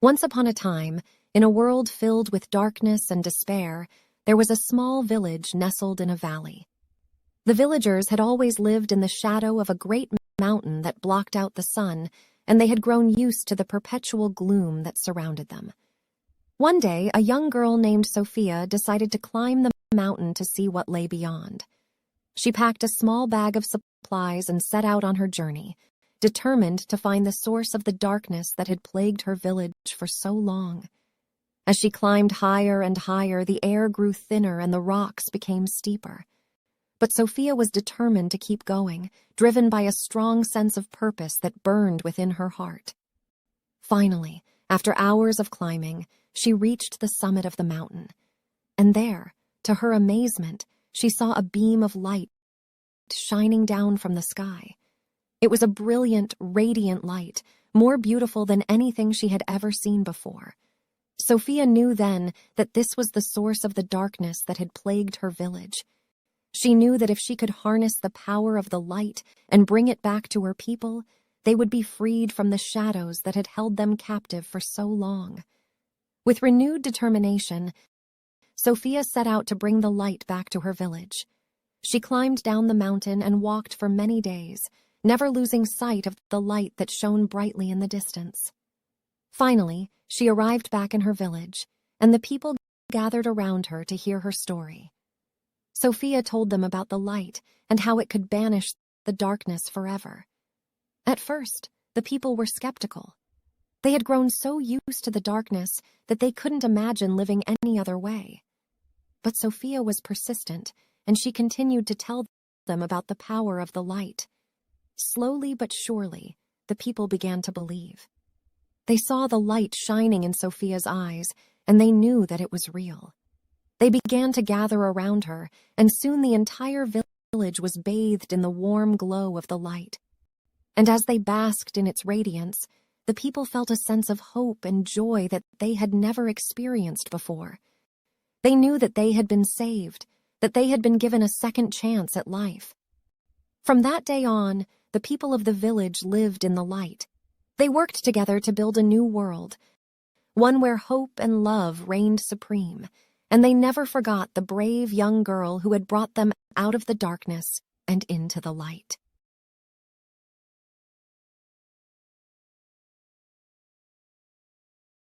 Once upon a time, in a world filled with darkness and despair, there was a small village nestled in a valley. The villagers had always lived in the shadow of a great mountain that blocked out the sun, and they had grown used to the perpetual gloom that surrounded them. One day, a young girl named Sophia decided to climb the mountain to see what lay beyond. She packed a small bag of supplies and set out on her journey, determined to find the source of the darkness that had plagued her village for so long. As she climbed higher and higher, the air grew thinner and the rocks became steeper. But Sophia was determined to keep going, driven by a strong sense of purpose that burned within her heart. Finally, after hours of climbing, she reached the summit of the mountain. And there, to her amazement, she saw a beam of light shining down from the sky. It was a brilliant, radiant light, more beautiful than anything she had ever seen before. Sophia knew then that this was the source of the darkness that had plagued her village. She knew that if she could harness the power of the light and bring it back to her people, they would be freed from the shadows that had held them captive for so long. With renewed determination, Sophia set out to bring the light back to her village. She climbed down the mountain and walked for many days, never losing sight of the light that shone brightly in the distance. Finally, she arrived back in her village, and the people gathered around her to hear her story. Sophia told them about the light and how it could banish the darkness forever. At first, the people were skeptical. They had grown so used to the darkness that they couldn't imagine living any other way. But Sophia was persistent, and she continued to tell them about the power of the light. Slowly but surely, the people began to believe. They saw the light shining in Sophia's eyes, and they knew that it was real. They began to gather around her, and soon the entire village was bathed in the warm glow of the light. And as they basked in its radiance, the people felt a sense of hope and joy that they had never experienced before. They knew that they had been saved, that they had been given a second chance at life. From that day on, the people of the village lived in the light. They worked together to build a new world, one where hope and love reigned supreme, and they never forgot the brave young girl who had brought them out of the darkness and into the light.